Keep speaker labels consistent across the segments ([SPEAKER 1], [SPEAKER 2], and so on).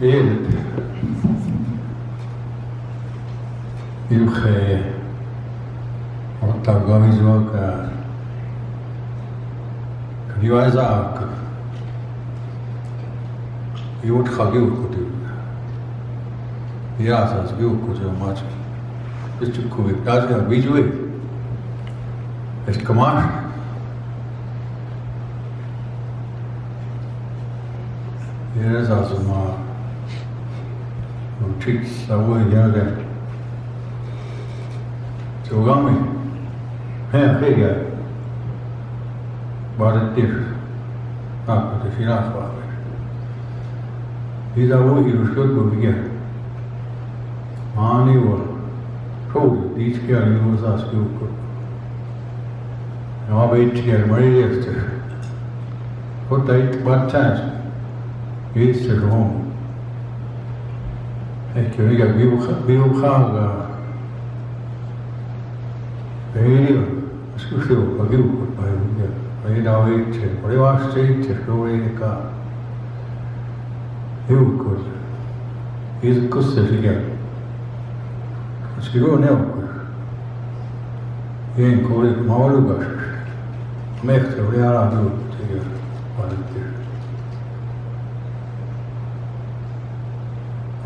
[SPEAKER 1] Ele que organizou que viu Isaac e outro que o que e as viu o que o mais este que o caso é vídeo este que mais Here's Azuma. Tricks away yaga. Jogami. Hey, Baratir. Ah, the Shiraz Baba. He's a way you should go again. Mani was told each year you was asked you. Now, wait here, Maria. What chance? Is the home. Actually, we have very special for you. I know it. I was straight to go in the car. You could. He's a custody again. It's good now. He ain't called it Maulugash. Make the real do to you.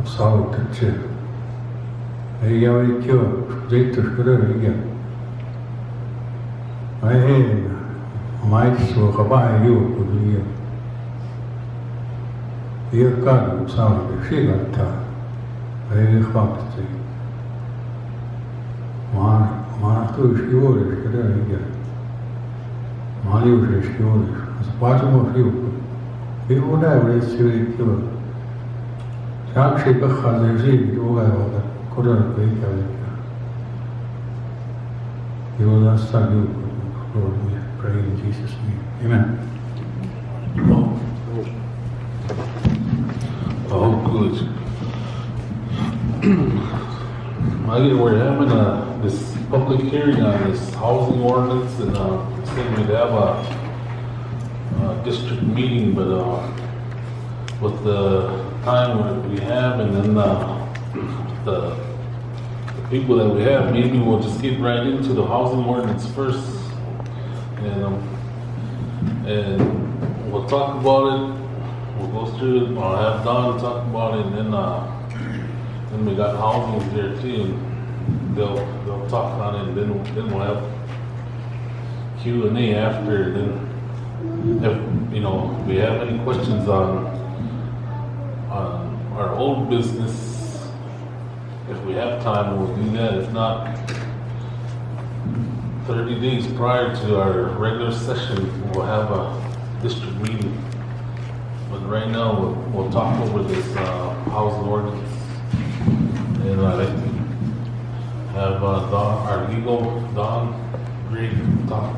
[SPEAKER 1] Sağlık Türkçe. Yavaş kyo, zeyt Türkçe'de öyle. Ay, mais kabay yok diyor. Bir kadın sağlık şey hatta. Öyle faktı. Manatı işi var işte öyle. Mali işi var. Bazı yok. Bir o da öyle söylüyor. Actually, because there's even yoga, could have been you will not stop you, Lord, we pray in Jesus' name. Amen.
[SPEAKER 2] Oh, good. Again, we're having this public hearing on this housing ordinance, and said we'd have a district meeting, but with the time that we have, and then the people that we have, maybe we'll just get right into the housing ordinance first, and we'll talk about it. We'll go through it. I'll have Don talk about it, and then we got housing there too, and they'll talk on it, and then we'll have Q&A after. Then if we have any questions on our old business, if we have time, we'll do that. If not, 30 days prior to our regular session, we'll have a district meeting. But right now, we'll talk over this housing ordinance. And I'd like to have our legal, Don Greg, talk.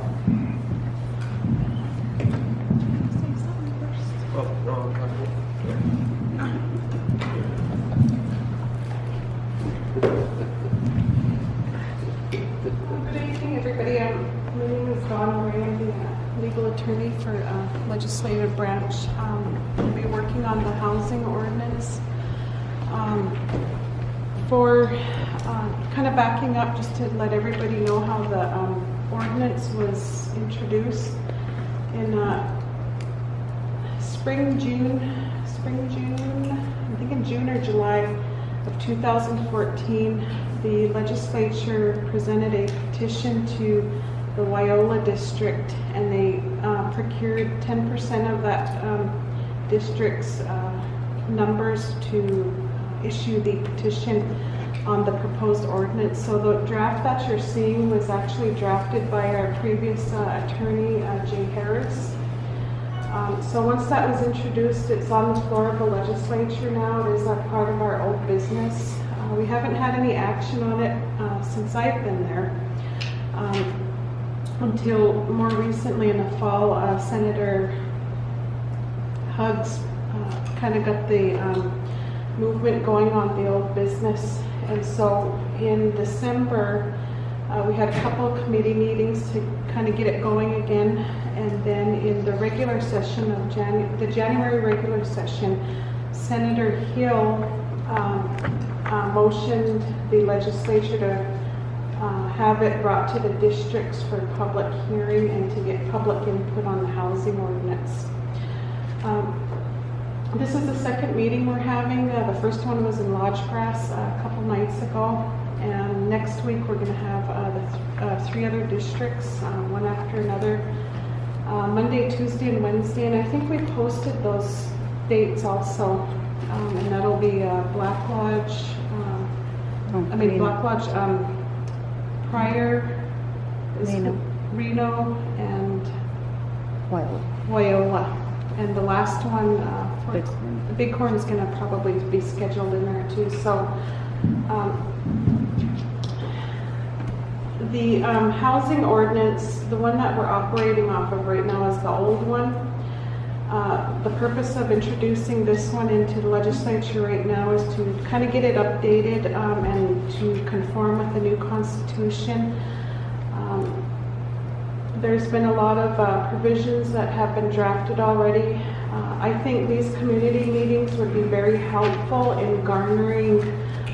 [SPEAKER 3] My name is Dawn Ray. I'm the legal attorney for legislative branch. We'll be working on the housing ordinance. For kind of backing up, just to let everybody know how the ordinance was introduced in spring, June, I think in June or July of 2014, the legislature presented a petition to the Wyola district, and they procured 10% of that district's numbers to issue the petition on the proposed ordinance. So the draft that you're seeing was actually drafted by our previous attorney, Jay Harris. So once that was introduced, it's on the floor of the legislature now. It is a part of our old business. We haven't had any action on it since I've been there. Until more recently in the fall, Senator Huggs kind of got the movement going on the old business. And so in December, we had a couple of committee meetings to kind of get it going again. And then in the regular session of the January regular session, Senator Hill motioned the legislature to have it brought to the districts for public hearing and to get public input on the housing ordinance. This is the second meeting we're having. The first one was in Lodgegrass a couple nights ago, and next week we're going to have the three other districts, one after another, Monday, Tuesday, and Wednesday. And I think we posted those dates also, and that'll be Black Lodge. Black Lodge, Pryor, Reno, and Wyola. And the last one, Bighorn is going to probably be scheduled in there too. So the housing ordinance, the one that we're operating off of right now is the old one. The purpose of introducing this one into the legislature right now is to kind of get it updated and to conform with the new constitution. There's been a lot of provisions that have been drafted already. I think these community meetings would be very helpful in garnering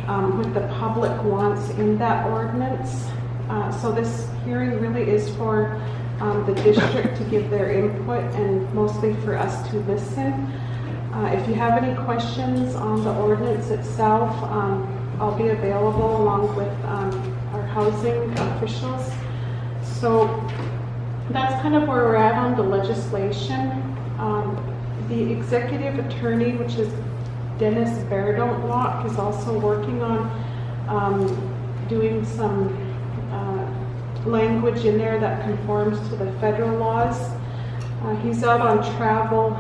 [SPEAKER 3] what the public wants in that ordinance. So this hearing really is for the district to give their input and mostly for us to listen. If you have any questions on the ordinance itself, I'll be available along with our housing officials. So that's kind of where we're at on the legislation. The executive attorney, which is Dennis Berdonlock, is also working on doing some language in there that conforms to the federal laws. He's out on travel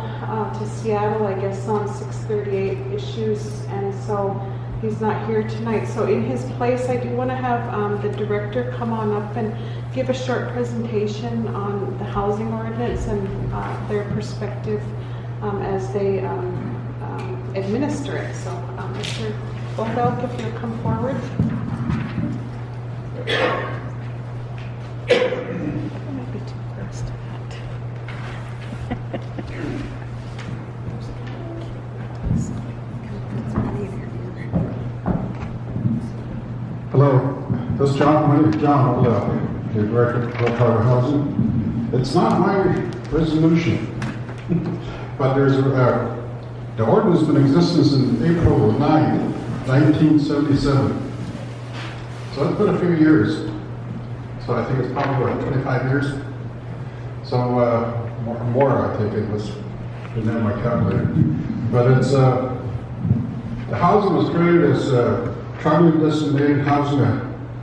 [SPEAKER 3] to Seattle, I guess, on 638 issues, and so he's not here tonight. So in his place, I do want to have the director come on up and give a short presentation on the housing ordinance and their perspective as they administer it. So Mr. Bobelk, if you'll come forward. That might be too close to that.
[SPEAKER 4] Hello, this is John. My name is John, the Director of Private Housing. It's not my resolution, but there's the ordinance has been in existence in April 9, 1977. So it's been a few years. So I think it's probably about 25 years. So more I think it was in my calculator. But it's the housing was created as tribally designated housing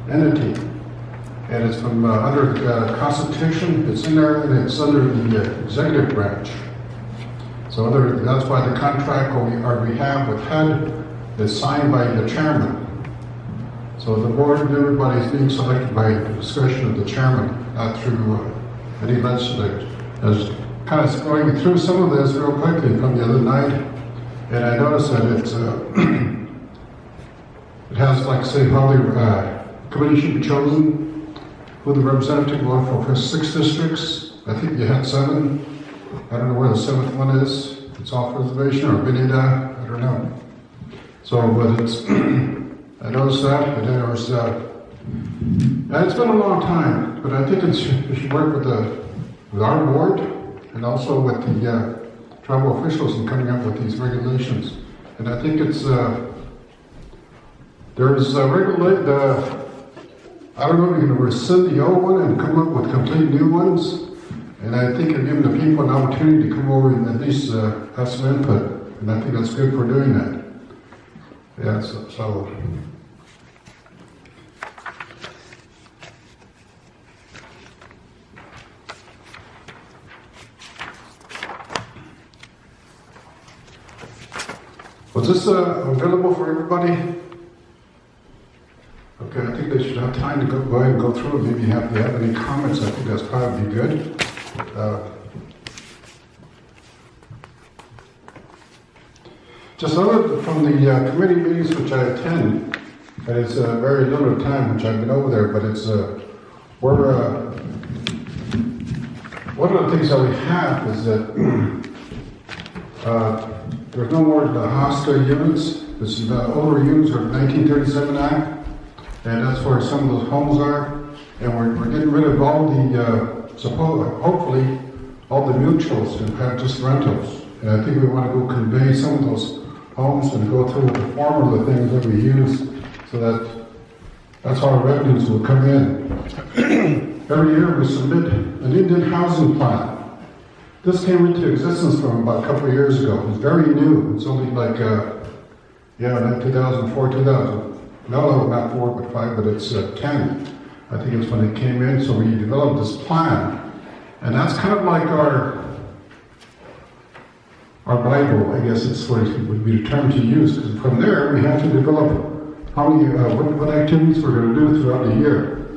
[SPEAKER 4] entity, and it's from under the Constitution. It's in there, and it's under the executive branch. So that's why the contract we have with HUD is signed by the chairman. So the board and everybody is being selected by the discretion of the chairman, not through any legislature. I was kind of going through some of this real quickly from the other night, and I noticed that it's it has, like, say, how the committee should be chosen, who the representative will for 6 districts. I think you had 7. I don't know where the 7th one is. It's off reservation or Benita. I don't know. So, but it's, I noticed that, and then there was, and it's been a long time, but I think it should work with our board and also with the tribal officials in coming up with these regulations. And I think it's, there's I don't know if you're going to rescind the old one and come up with complete new ones. And I think you're giving the people an opportunity to come over and at least have some input. And I think that's good for doing that. Yeah, so. Was this available for everybody? Okay, I think they should have time to go ahead and go through it. Maybe you have any comments. I think that's probably good. Just other from the committee meetings which I attend, and it's a very limited time which I've been over there, but it's one of the things that we have is that there's no more hostile units. This is the older units are 1937 Act, and that's where some of those homes are. And we're getting rid of all the, hopefully, all the mutuals and have just rentals. And I think we want to go convey some of those homes and go through the formula things that we use so that that's how our revenues will come in. Every year we submit an Indian housing plan. This came into existence from about a couple of years ago. It's very new. It's only like, like 2004, 2000. No, not 4, but 5, but it's 10. I think it's when it came in. So we developed this plan. And that's kind of like our Bible, I guess it's what it would be the term to use. Because from there, we have to develop how many, what activities we're going to do throughout the year.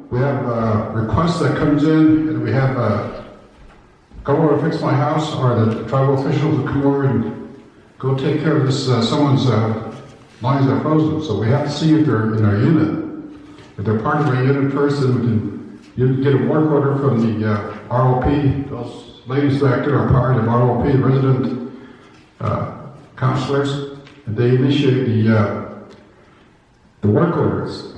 [SPEAKER 4] We have requests that comes in, and we have come over and fix my house, or the tribal officials will come over and go take care of this, someone's lines are frozen. So we have to see if they're in our unit. If they're part of our unit first, then we can get a work order from the ROP. Those ladies back there are part of ROP, resident counselors, and they initiate the work orders.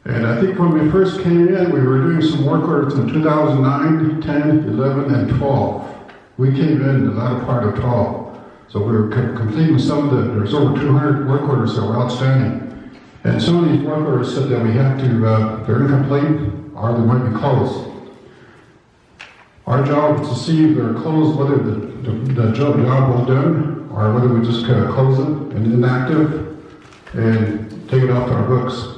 [SPEAKER 4] And I think when we first came in, we were doing some work orders in 2009, 10, 11, and 12. We came in the latter part of 12. So we were completing some of there's over 200 work orders that were outstanding. And some of these work orders said that we have to, they're incomplete or they might be closed. Our job is to see if they're closed, whether the job was done, or whether we just close it and inactive and take it off our books.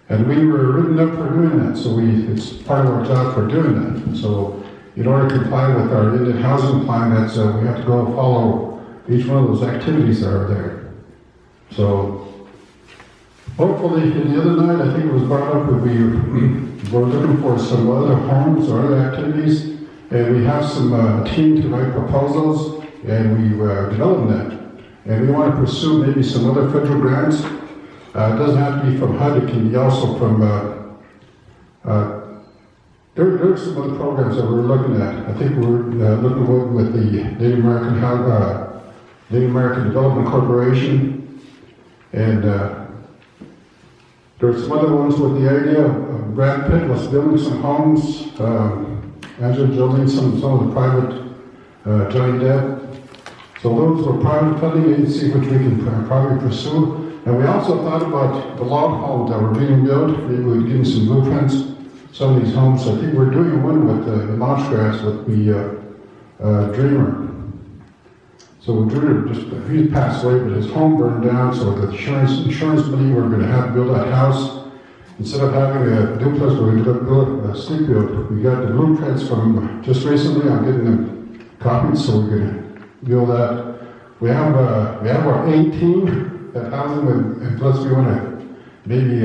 [SPEAKER 4] And we were written up for doing that, so it's part of our job for doing that. So in order to comply with our Indian housing plan, that's we have to go follow each one of those activities that are there. So hopefully, the other night, I think it was brought up that we were looking for some other homes or other activities, and we have some team to write proposals, and we developed that. And we want to pursue maybe some other federal grants. It doesn't have to be from HUD, it can be also from, there's some other programs that we're looking at. I think we're looking with the Native American Development Corporation, and there's some other ones with the idea of Brad Pitt was building some homes, Angela Jolie, some of the private Johnny Depp. So those were private funding agencies which we can probably pursue. And we also thought about the log homes that were being built. Maybe we'd give them some blueprints, some of these homes. I think we're doing one with the launch grass with the Dreamer. So Dreamer he passed away, but his home burned down, so the insurance money we're going to have to build that house. Instead of having a duplex where we build a stick build, we got the blueprints from just recently. I'm getting them copied, so we're going to build that. We have our A team. That housing, and plus we want to maybe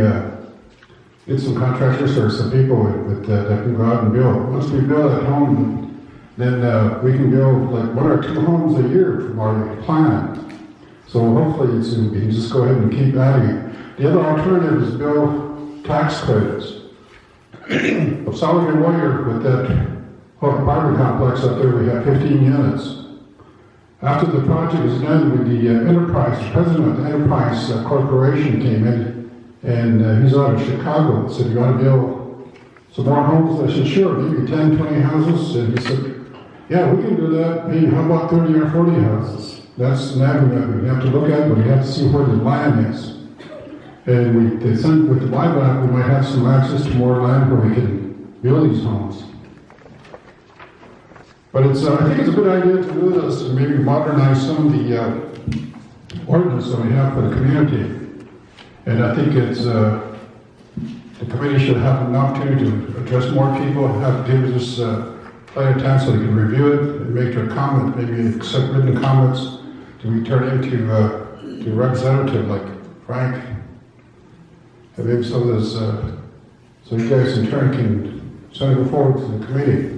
[SPEAKER 4] get some contractors or some people that can go out and build. Once we build that home, then we can build like 1 or 2 homes a year from our plan. So hopefully we can just go ahead and keep adding it. The other alternative is build tax credits. Of Solomon Warrior, with that apartment complex up there, we have 15 units. After the project is done with the enterprise, the president of the enterprise corporation came in, and he's out of Chicago. He said, "You want to build some more homes?" I said, "Sure, maybe 10, 20 houses." And he said, "Yeah, we can do that. Maybe how about 30 or 40 houses?" That's an avenue that we have to look at, but we have to see where the land is. And they think with the buyback, we might have some access to more land where we can build these homes. But I think it's a good idea to do this and maybe modernize some of the ordinance that we have for the community. And I think it's the committee should have an opportunity to address more people, have give us plenty of time so they can review it and make their comment, maybe accept written comments to return into to a representative like Frank, and maybe some of this, so you guys in turn can send it forward to the committee.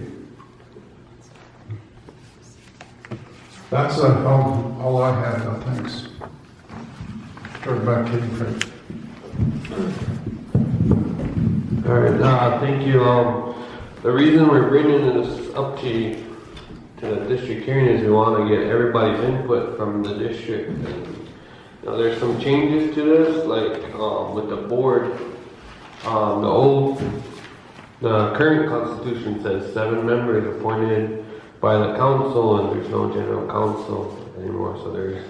[SPEAKER 4] That's all I have. Thanks. Turn it back to you, Frank.
[SPEAKER 5] All right, thank you. The reason we're bringing this up to to the district hearing is we want to get everybody's input from the district. And, there's some changes to this, like with the board. The current constitution says 7 members appointed by the council, and there's no general council anymore. So there's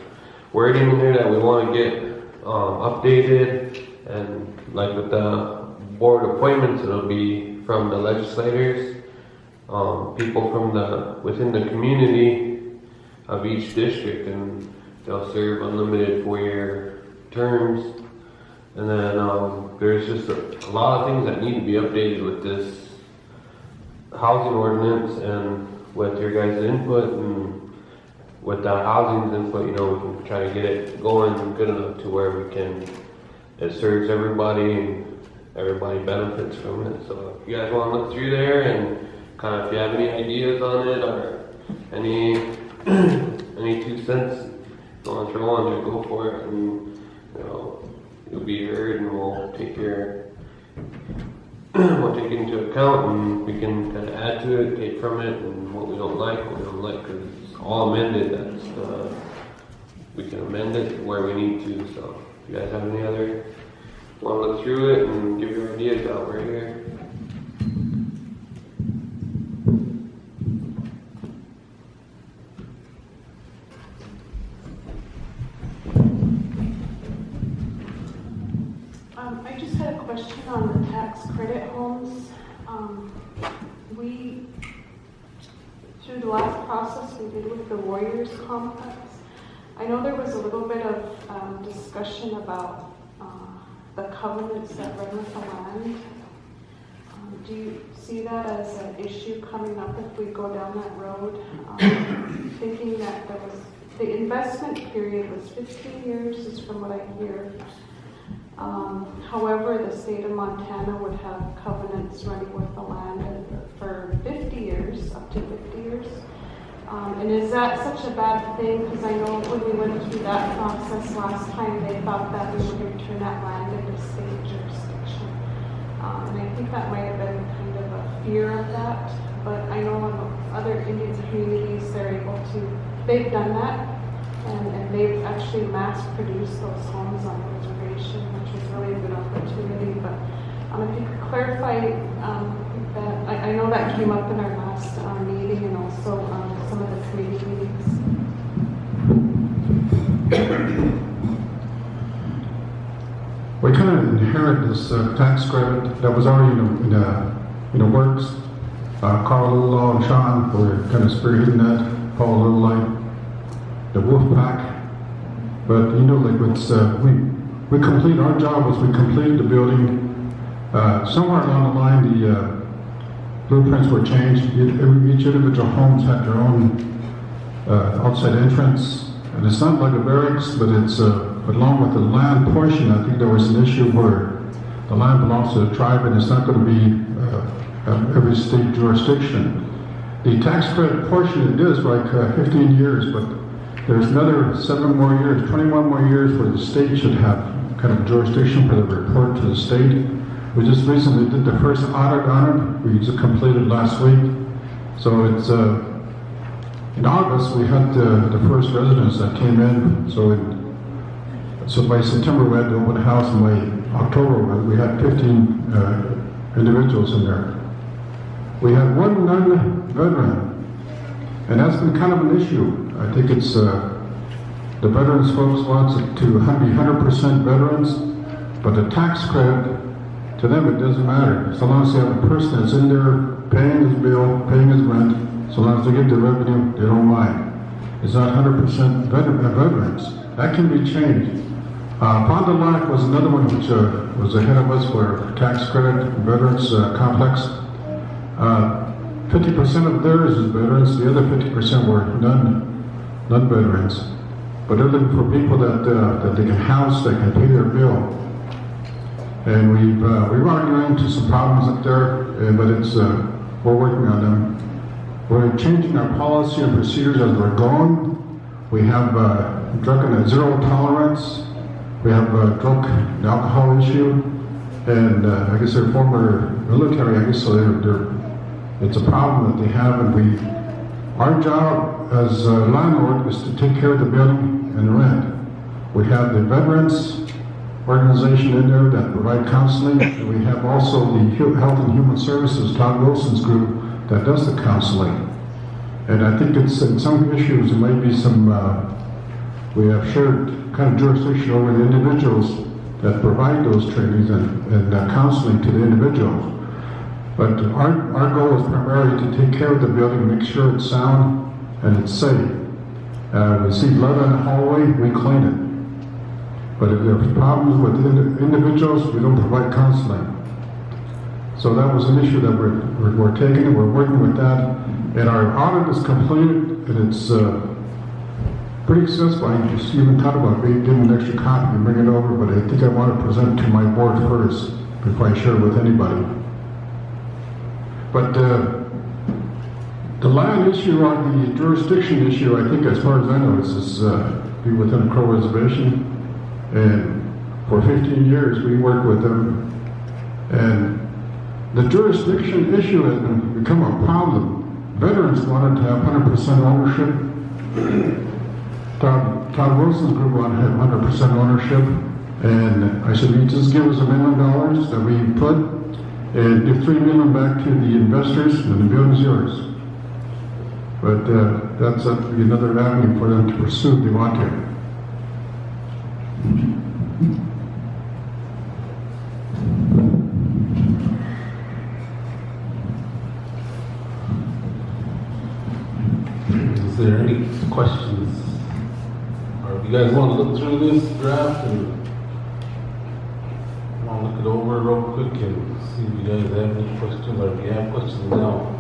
[SPEAKER 5] wording in there that we want to get updated, and like with the board appointments, it'll be from the legislators, people from within the community of each district, and they'll serve unlimited 4-year terms. And then there's just a lot of things that need to be updated with this housing ordinance, and with your guys' input and with the housing's input, we can try to get it going good enough to where it serves everybody and everybody benefits from it. So if you guys want to look through there and kind of if you have any ideas on it or any 2 cents you want to throw on there, go for it, and you'll be heard, and we'll take it into account, and we can kind of add to it, take from it, and what we don't like, because it's all amended. We can amend it where we need to. So if you guys have any other, want to look through it and give your ideas out, we're here.
[SPEAKER 3] I just had a question on the tax credit homes. Through the last process we did with the Warriors Complex, I know there was a little bit of discussion about the covenants that run with the land. Do you see that as an issue coming up if we go down that road? Thinking that the investment period was 15 years is from what I hear. However, the state of Montana would have covenants running with the land for 50 years, up to 50 years. And is that such a bad thing? Because I know when we went through that process last time, they thought that we were going to turn that land into state jurisdiction. And I think that might have been kind of a fear of that. But I know in other Indian communities, they've done that. And they've actually mass-produced those homes on the reservation, which is really a good opportunity. But if you could clarify that, I know that came up in our last meeting and also some of the committee meetings.
[SPEAKER 4] We kind of inherit this tax credit that was already in the works. Carl Lulaw and Sean were kind of spearheading that. Paul Lulay, the Wolf Pack. But we complete our job was we completed the building. Somewhere along the line, the blueprints were changed. Each individual homes had their own outside entrance, and it's not like a barracks, but it's but along with the land portion, I think there was an issue where the land belongs to the tribe, and it's not going to be every state jurisdiction. The tax credit portion, it is like 15 years, but there's another 7 more years, 21 more years where the state should have kind of jurisdiction for the report to the state. We just recently did the first audit on it. We just completed last week. So it's in August we had the first residents that came in. So by September we had the open house, and by October we had 15 individuals in there. We had 1 non-veteran, and that's been kind of an issue. I think it's the veterans folks wants it to be 100% veterans, but the tax credit, to them it doesn't matter. So long as they have a person that's in there paying his bill, paying his rent, so long as they get the revenue, they don't mind. It's not 100% veterans. That can be changed. Pond du Lac was another one which was ahead of us for tax credit veterans complex. 50% of theirs is veterans, the other 50% were non-veterans. But they're looking for people that they can house, that can pay their bill. And we run into some problems up there, but we're working on them. We're changing our policy and procedures as we're going. We have drug and zero tolerance. We have drug and alcohol issue, and I guess they're former military. I guess so. It's a problem that they have, and Our job as a landlord is to take care of the building and rent. We have the veterans organization in there that provide counseling. And we have also the Health and Human Services, Todd Wilson's group, that does the counseling. And I think it's in some issues, there might be some, we have shared kind of jurisdiction over the individuals that provide those trainings and counseling to the individuals. But our goal is primarily to take care of the building, make sure it's sound and it's safe. We see blood in the hallway, we clean it. But if there's problems with individuals, we don't provide counseling. So that was an issue that we're taking, and we're working with that. And our audit is completed, and it's pretty successful. I just even thought about getting an extra copy and bring it over, but I think I want to present it to my board first before I share it with anybody. But the land issue or the jurisdiction issue, I think as far as I know, is be within a Crow Reservation. And for 15 years, we worked with them. And the jurisdiction issue has become a problem. Veterans wanted to have 100% ownership. Todd Wilson's group wanted to have 100% ownership. And I said, you just give us $1 million that we put, and give $3 million back to the investors, and the building's yours. But that's another avenue for them to pursue if they want to.
[SPEAKER 2] Is there any questions? Or if you guys want to look through this draft and want to look it over real quick and see if you guys have any questions, or if you have questions now.